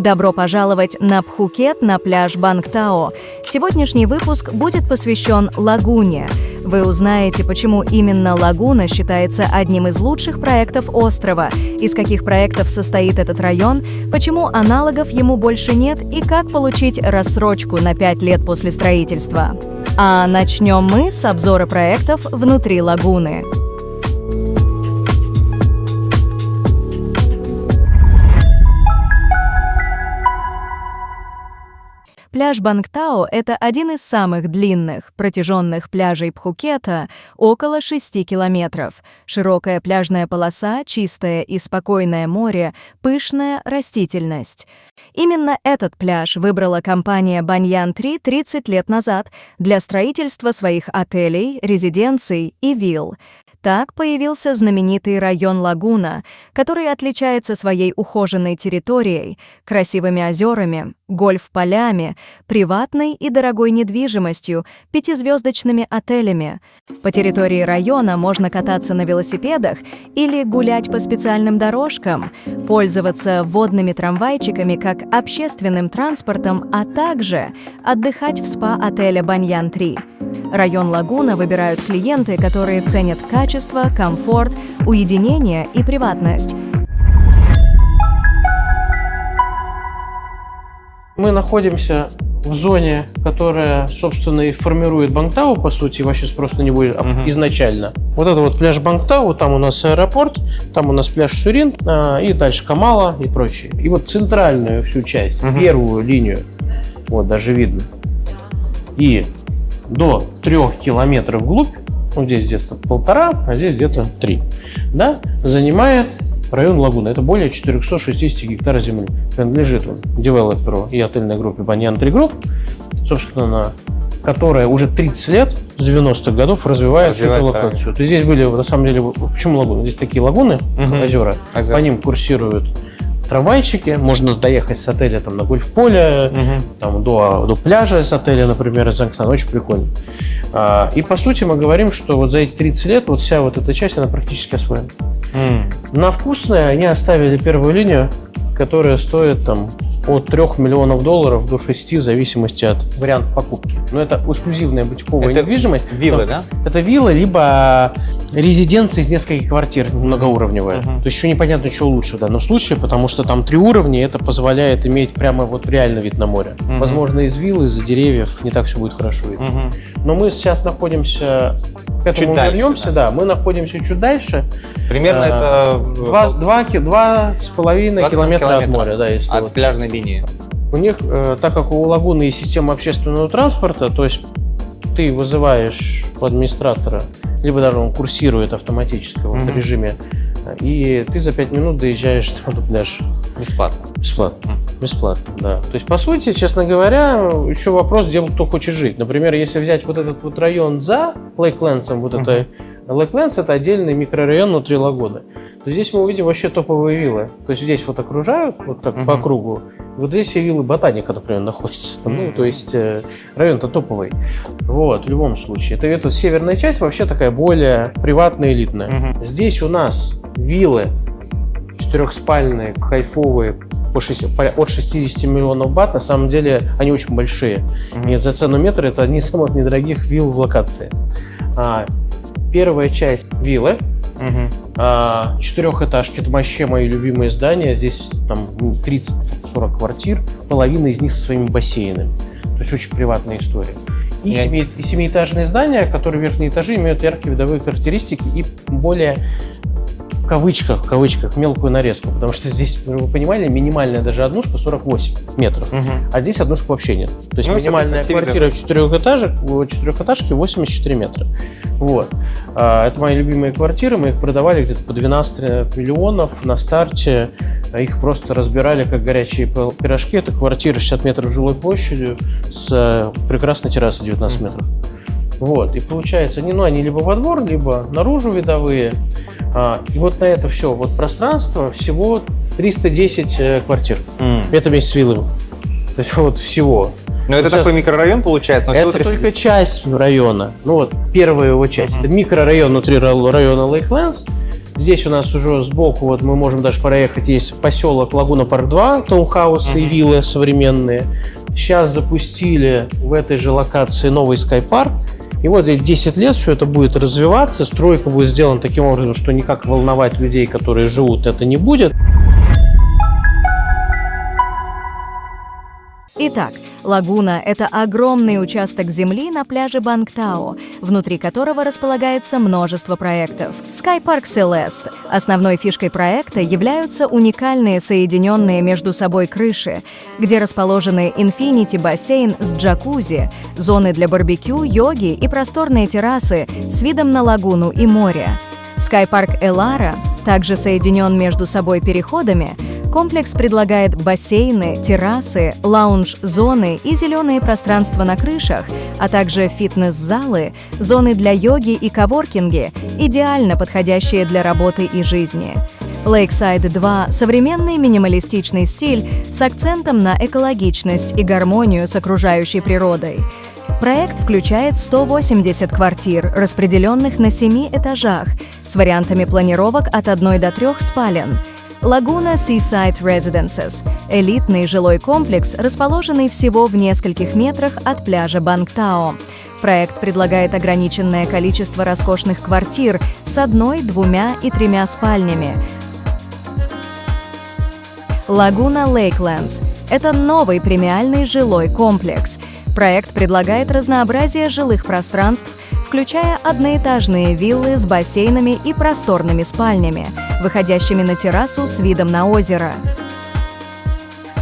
Добро пожаловать на Пхукет, на пляж Бангтао. Сегодняшний выпуск будет посвящен лагуне. Вы узнаете, почему именно лагуна считается одним из лучших проектов острова, из каких проектов состоит этот район, почему аналогов ему больше нет и как получить рассрочку на 5 лет после строительства. А начнем мы с обзора проектов внутри лагуны. Пляж Бангтао – это один из самых длинных, протяженных пляжей Пхукета, около 6 километров. Широкая пляжная полоса, чистое и спокойное море, пышная растительность. Именно этот пляж выбрала компания Banyan Tree 30 лет назад для строительства своих отелей, резиденций и вилл. Так появился знаменитый район Лагуна, который отличается своей ухоженной территорией, красивыми озерами, гольф-полями, приватной и дорогой недвижимостью, 5-звездочными отелями. По территории района можно кататься на велосипедах или гулять по специальным дорожкам, пользоваться водными трамвайчиками как общественным транспортом, а также отдыхать в спа-отеле Banyan Tree. Район Лагуна выбирают клиенты, которые ценят качество, комфорт, уединение и приватность. Мы находимся в зоне, которая, собственно, и формирует Бангтао, по сути, вообще спрос на него изначально. Вот это вот пляж Бангтао, там у нас аэропорт, там у нас пляж Сурин, и дальше Камала и прочее. И вот центральную всю часть, первую линию, вот даже видно, и до 3 километров вглубь, вот здесь где-то 1,5, а здесь где-то 3, да, занимает район Лагуна. Это более 460 гектаров земли. Принадлежит он девелоперу и отельной группе Banyan Tree Group, собственно, которая уже 30 лет, с 90-х годов, развивает всю эту локацию. То есть здесь были, на самом деле, почему лагуны? Здесь такие лагуны, озера, по ним курсируют трамвайчики, можно доехать с отеля там, на гольф-поле, там, до пляжа с отеля, например, из Ангсана. Очень прикольно. И по сути мы говорим, что вот за эти 30 лет вот вся вот эта часть, она практически освоена. На вкусное они оставили первую линию, которая стоит там от $3 миллионов до 6, в зависимости от варианта покупки. Но это эксклюзивная бутиковая недвижимость. Виллы, да? Это вилла, либо резиденция из нескольких квартир, многоуровневая. То есть еще непонятно, что лучше в данном случае, потому что там 3 уровня, это позволяет иметь прямо вот реально вид на море. Возможно, из виллы, из-за деревьев не так все будет хорошо видно. Но мы сейчас находимся, к этому чуть вернемся, дальше, да, мы находимся чуть дальше. Примерно это 2,5 километра от моря, да, если от пляжной линии. У них, так как у лагуны есть система общественного транспорта, то есть ты вызываешь администратора, либо даже он курсирует автоматически в режиме, и ты за 5 минут доезжаешь на пляж. Бесплатно. Бесплатно, да. То есть, по сути, честно говоря, еще вопрос, где кто хочет жить. Например, если взять вот этот вот район за Лейклендсом, вот это Лейклендс — это отдельный микрорайон внутри лагуны. То здесь мы увидим вообще топовые виллы. То есть здесь вот окружают вот так по кругу. Вот здесь все виллы Ботаника, например, находятся. Ну, то есть район-то топовый. Вот, в любом случае. Это северная часть вообще такая более приватная, элитная. Здесь у нас виллы 4-спальные, кайфовые, от 60 миллионов бат. На самом деле они очень большие. И за цену метра это одни из самых недорогих вилл в локации. Первая часть виллы, 4-этажки, это вообще мои любимые здания. Здесь там 30-40 квартир, половина из них со своими бассейнами. То есть очень приватная история. И 7-этажные здания, которые верхние этажи имеют яркие видовые характеристики и более, в кавычках, мелкую нарезку. Потому что здесь, вы понимали, минимальная даже однушка 48 метров, а здесь однушек вообще нет. То есть минимальная квартира в 4-этажке 84 метра. Вот. Это мои любимые квартиры, мы их продавали где-то по 12 миллионов на старте. Их просто разбирали как горячие пирожки. Это квартира 60 метров жилой площадью с прекрасной террасой 19 метров. Вот. И получается, они либо во двор, либо наружу видовые. И вот на это все вот пространство всего 310 квартир. Это вместе с виллами. То есть вот всего. Но это такой микрорайон получается? Это только часть района. Ну вот первая его часть. Это микрорайон внутри района Лейклендс. Здесь у нас уже сбоку, вот мы можем даже проехать, есть поселок Лагуна Парк 2, таунхаусы и виллы современные. Сейчас запустили в этой же локации новый скайпарк. И вот здесь 10 лет все это будет развиваться, стройка будет сделана таким образом, что никак волновать людей, которые живут, это не будет. Итак, лагуна – это огромный участок земли на пляже Бангтао, внутри которого располагается множество проектов. Skypark Celeste. Основной фишкой проекта являются уникальные соединенные между собой крыши, где расположены инфинити-бассейн с джакузи, зоны для барбекю, йоги и просторные террасы с видом на лагуну и море. Skypark Elara также соединен между собой переходами. Комплекс предлагает бассейны, террасы, лаунж-зоны и зеленые пространства на крышах, а также фитнес-залы, зоны для йоги и коворкинги, идеально подходящие для работы и жизни. Lakeside 2 – современный минималистичный стиль с акцентом на экологичность и гармонию с окружающей природой. Проект включает 180 квартир, распределенных на 7 этажах, с вариантами планировок от 1 до 3 спален. Лагуна Seaside Residences – элитный жилой комплекс, расположенный всего в нескольких метрах от пляжа Бангтао. Проект предлагает ограниченное количество роскошных квартир с 1, 2 и 3 спальнями. Лагуна Lakelands – это новый премиальный жилой комплекс. Проект предлагает разнообразие жилых пространств, включая одноэтажные виллы с бассейнами и просторными спальнями, выходящими на террасу с видом на озеро.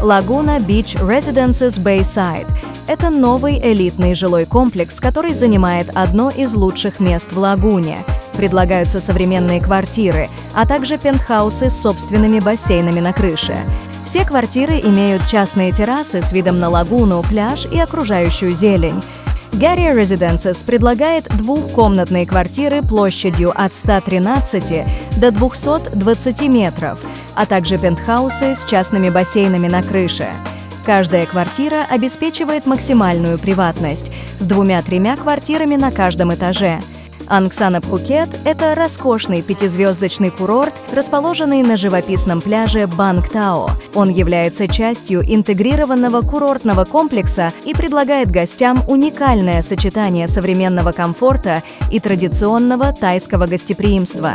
Лагуна Beach Residences Bayside – это новый элитный жилой комплекс, который занимает одно из лучших мест в лагуне. Предлагаются современные квартиры, а также пентхаусы с собственными бассейнами на крыше. Все квартиры имеют частные террасы с видом на лагуну, пляж и окружающую зелень. Garrier Residences предлагает двухкомнатные квартиры площадью от 113 до 220 метров, а также пентхаусы с частными бассейнами на крыше. Каждая квартира обеспечивает максимальную приватность с 2-3 квартирами на каждом этаже. Ангсана Пхукет – это роскошный 5-звездочный курорт, расположенный на живописном пляже Бангтао. Он является частью интегрированного курортного комплекса и предлагает гостям уникальное сочетание современного комфорта и традиционного тайского гостеприимства.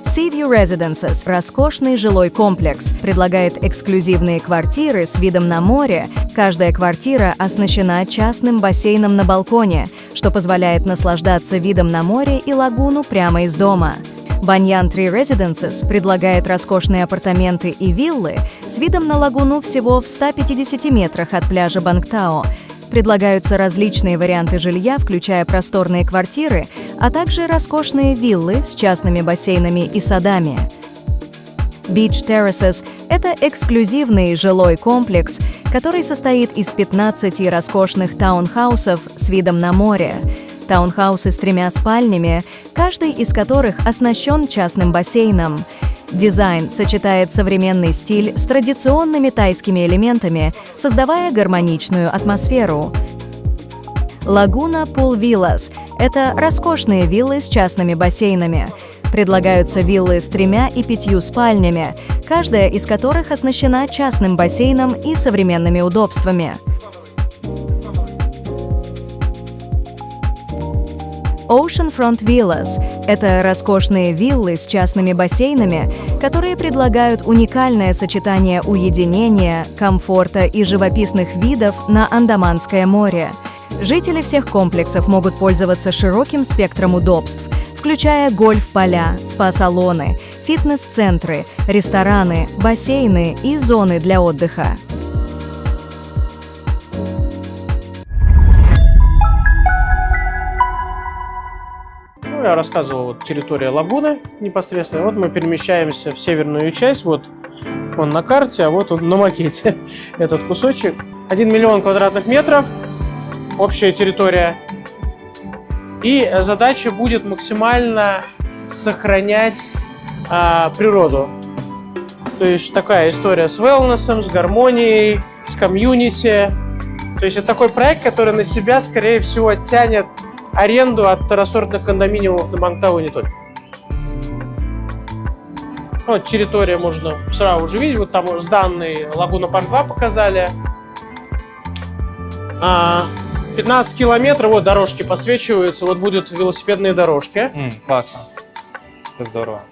Seaview Residences – роскошный жилой комплекс, предлагает эксклюзивные квартиры с видом на море. Каждая квартира оснащена частным бассейном на балконе, что позволяет наслаждаться видом на море и лагуну прямо из дома. Banyan Tree Residences предлагает роскошные апартаменты и виллы с видом на лагуну всего в 150 метрах от пляжа Бангтао. Предлагаются различные варианты жилья, включая просторные квартиры, а также роскошные виллы с частными бассейнами и садами. Beach Terraces – это эксклюзивный жилой комплекс, который состоит из 15 роскошных таунхаусов с видом на море. Таунхаусы с 3 спальнями, каждый из которых оснащен частным бассейном. Дизайн сочетает современный стиль с традиционными тайскими элементами, создавая гармоничную атмосферу. Лагуна Pool Villas – это роскошные виллы с частными бассейнами. Предлагаются виллы с 3 и 5 спальнями, каждая из которых оснащена частным бассейном и современными удобствами. Oceanfront Villas – это роскошные виллы с частными бассейнами, которые предлагают уникальное сочетание уединения, комфорта и живописных видов на Андаманское море. Жители всех комплексов могут пользоваться широким спектром удобств, включая гольф-поля, спа-салоны, фитнес-центры, рестораны, бассейны и зоны для отдыха. Я рассказывал, вот территория лагуны непосредственно. Вот мы перемещаемся в северную часть. Вот он на карте, а вот он на макете. Этот кусочек. 1 миллион квадратных метров. Общая территория. И задача будет максимально сохранять природу. То есть такая история с wellness, с гармонией, с комьюнити. То есть это такой проект, который на себя, скорее всего, тянет аренду от второсортных кондоминиумов на Бангтао не только. Вот территория можно сразу уже видеть. Вот там сданные Лагуна Парк 2 показали. 15 километров, вот дорожки подсвечиваются, вот будут велосипедные дорожки. Классно. Это здорово.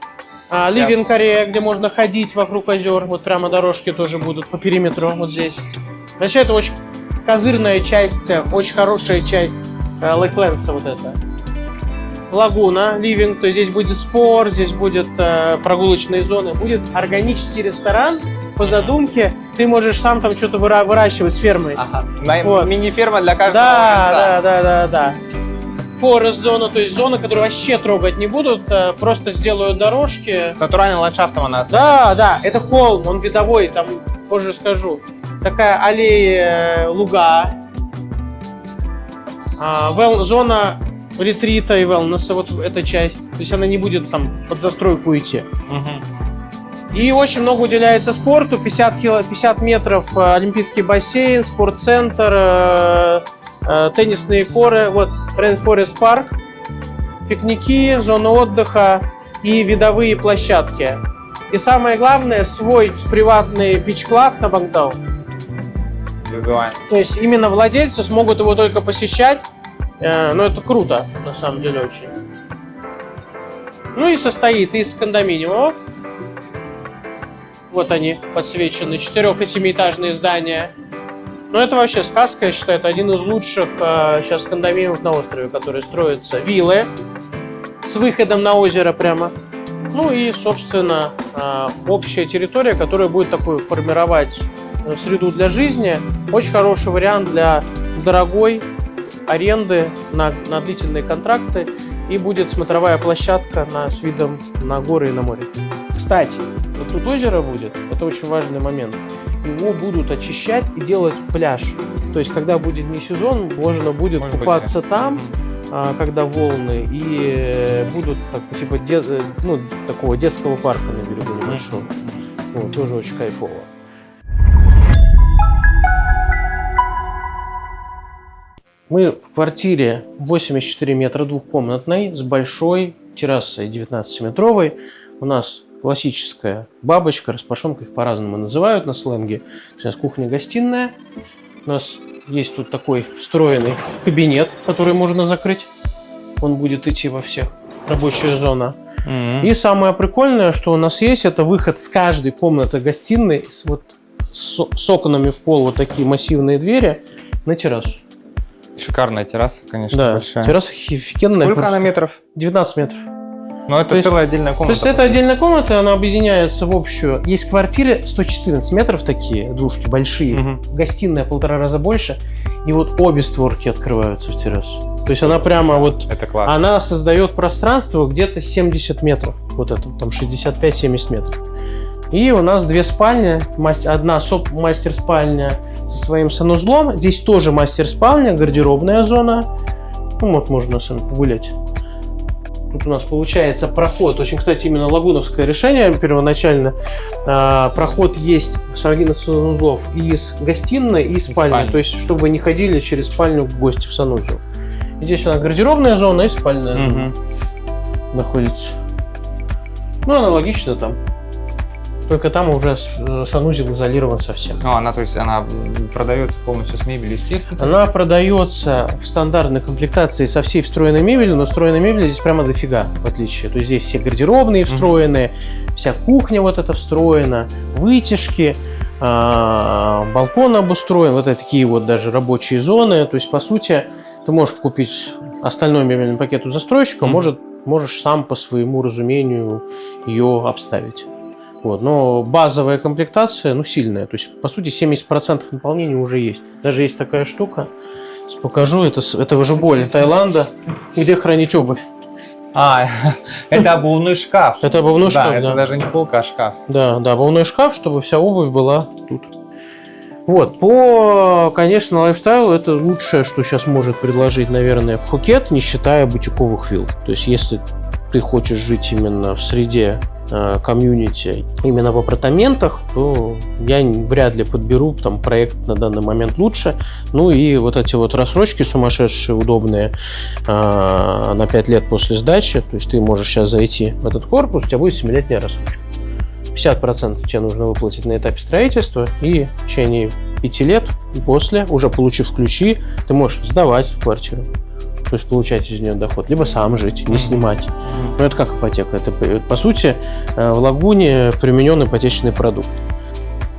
Living Area, где можно ходить вокруг озер, вот прямо дорожки тоже будут по периметру вот здесь. Вообще это очень козырная часть, очень хорошая часть Lakelands вот это. Лагуна, Living, то есть здесь будет спорт, здесь будет прогулочные зоны, будет органический ресторан. По задумке ты можешь сам там что-то выращивать с фермой. Ага. Вот. Мини-ферма для каждого Да. Форест зона, то есть зона, которую вообще трогать не будут, просто сделают дорожки. С натуральным ландшафтом она остается. Да, это холм, он видовой, там позже скажу. Такая аллея, луга. Зона ретрита и wellness, вот эта часть. То есть она не будет там под застройку идти. И очень много уделяется спорту. 50 метров олимпийский бассейн, спортцентр, теннисные коры. Вот Rainforest Park, пикники, зона отдыха и видовые площадки. И самое главное, свой приватный бич-клаб на Бангтау. То есть именно владельцы смогут его только посещать. Но это круто, на самом деле, очень. Ну и состоит из кондоминиумов. Вот они подсвечены, 4- и 7-этажные здания. Но это вообще сказка, я считаю, это один из лучших сейчас кондоминиумов на острове, которые строятся. Виллы с выходом на озеро прямо. Ну и, собственно, общая территория, которая будет такую формировать среду для жизни. Очень хороший вариант для дорогой аренды на длительные контракты. И будет смотровая площадка с видом на горы и на море. Кстати, вот тут озеро будет, это очень важный момент. Его будут очищать и делать пляж. То есть, когда будет не сезон, можно будет купаться там, когда волны, и будут типа такого детского парка на берегу небольшого. Вот, тоже очень кайфово. Мы в квартире 84 метра двухкомнатной с большой террасой 19-метровой. У нас классическая бабочка, распашонка, их по-разному называют на сленге. У нас кухня-гостиная. У нас есть тут такой встроенный кабинет, который можно закрыть. Он будет идти во всех. Рабочая зона. И самое прикольное, что у нас есть, это выход с каждой комнаты гостиной с окнами в пол, вот такие массивные двери на террасу. Шикарная терраса, конечно, да, большая. Терраса офигенная. Сколько она метров? 19 метров. Но это целая отдельная комната. То есть это отдельная комната, она объединяется в общую. Есть квартиры 114 метров такие, двушки большие. Гостиная 1,5 раза больше. И вот обе створки открываются в террасу. То есть она прямо вот... Это классно. Она создает пространство где-то 70 метров. Вот это, там 65-70 метров. И у нас 2 спальни. Одна мастер-спальня со своим санузлом. Здесь тоже мастер-спальня, гардеробная зона. Ну вот можно погулять. Тут у нас получается проход. Очень, кстати, именно лагуновское решение первоначально. Проход есть с один из санузлов и из гостиной, и из спальни. То есть, чтобы не ходили через спальню к гости в санузел. И здесь у нас гардеробная зона и спальная зона находится. Ну, аналогично там. Только там уже санузел изолирован совсем. Ну, она продается полностью с мебелью, с техникой? Она продается в стандартной комплектации со всей встроенной мебелью, но встроенной мебели здесь прямо дофига, в отличие. То есть здесь все гардеробные встроенные, вся кухня вот эта встроена, вытяжки, балкон обустроен, вот такие вот даже рабочие зоны. То есть, по сути, ты можешь купить остальной мебельный пакет у застройщика, можешь сам по своему разумению ее обставить. Вот, но базовая комплектация, сильная. То есть, по сути, 70% наполнения уже есть. Даже есть такая штука. Сейчас покажу. Это уже более Таиланда, где хранить обувь. Это обувной шкаф. Это обувной шкаф, да. Это даже не полка, а шкаф. Да, обувной шкаф, чтобы вся обувь была тут. Вот, конечно, лайфстайлу это лучшее, что сейчас может предложить, наверное, Пхукет, не считая бутиковых вилл. То есть, если ты хочешь жить именно в среде комьюнити, именно в апартаментах, то я вряд ли подберу там проект на данный момент лучше. Ну и вот эти вот рассрочки сумасшедшие, удобные на 5 лет после сдачи. То есть ты можешь сейчас зайти в этот корпус, у тебя будет 7-летняя рассрочка. 50% тебе нужно выплатить на этапе строительства, и в течение 5 лет после, уже получив ключи, ты можешь сдавать квартиру, то есть получать из нее доход, либо сам жить, не снимать. Но это как ипотека. Это, по сути, в Лагуне применен ипотечный продукт.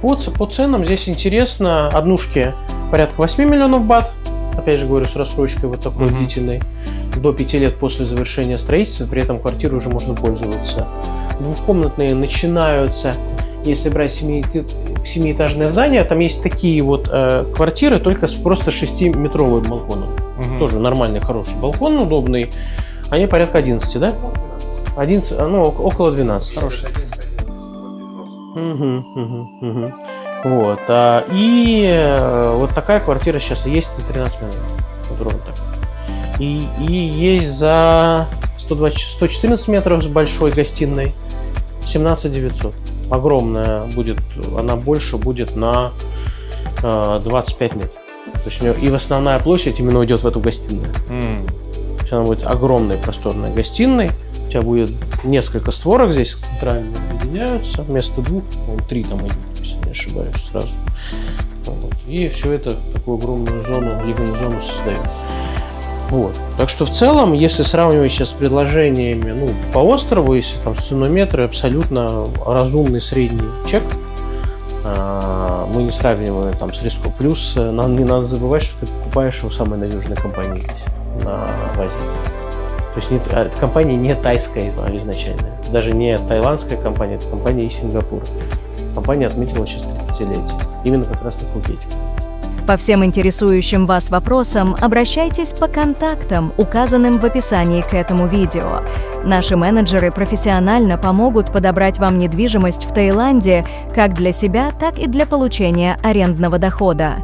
По ценам здесь интересно. Однушки порядка 8 миллионов бат. Опять же говорю, с рассрочкой вот такой длительной. До 5 лет после завершения строительства. При этом квартиру уже можно пользоваться. Двухкомнатные начинаются, если брать семиэтажное здание, там есть такие вот квартиры, только с просто 6-метровым балконом. Тоже нормальный, хороший балкон, удобный. Они порядка 11, да? 11, ну, около 12. Хороший. Вот. И вот такая квартира сейчас есть за 13 миллионов. Вот ровно так. И есть за 114 метров с большой гостиной 17 900. Огромная будет, она больше будет на 25 метров. То есть у нее и основная площадь именно уйдет в эту гостиную. То есть она будет огромной просторной гостиной. У тебя будет несколько створок здесь центральные объединяются. Вместо 2, 3 там идут, если не ошибаюсь, сразу. Вот. И все это такую огромную зону, living зону создает. Вот. Так что в целом, если сравнивать сейчас с предложениями по острову, если там ценой метра, абсолютно разумный средний чек. Мы не сравниваем там с риском. Плюс не надо забывать, что ты покупаешь у самой надежной компании здесь, на базе. То есть эта компания не тайская изначально. Это даже не таиландская компания, это компания из Сингапура. Компания отметила сейчас 30-летие. Именно как раз на Пхукете. По всем интересующим вас вопросам обращайтесь по контактам, указанным в описании к этому видео. Наши менеджеры профессионально помогут подобрать вам недвижимость в Таиланде как для себя, так и для получения арендного дохода.